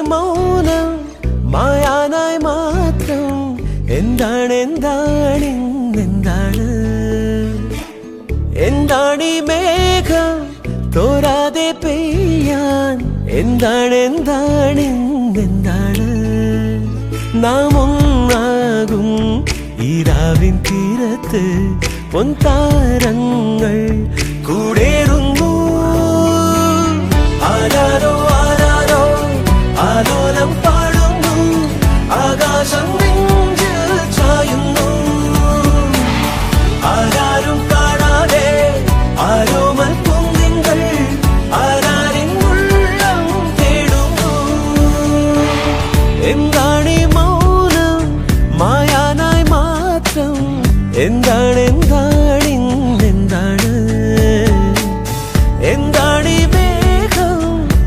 മൗനം മായാനായി മാത്രം എന്താണ് എന്താണ് മേഘം തോരാതെ പെയ്യാൻ എന്താണ് നാം ഒന്നാകും ഈരാവിൻ തീരത്ത് പൊൻതാരങ്ങൾ കൂടേറും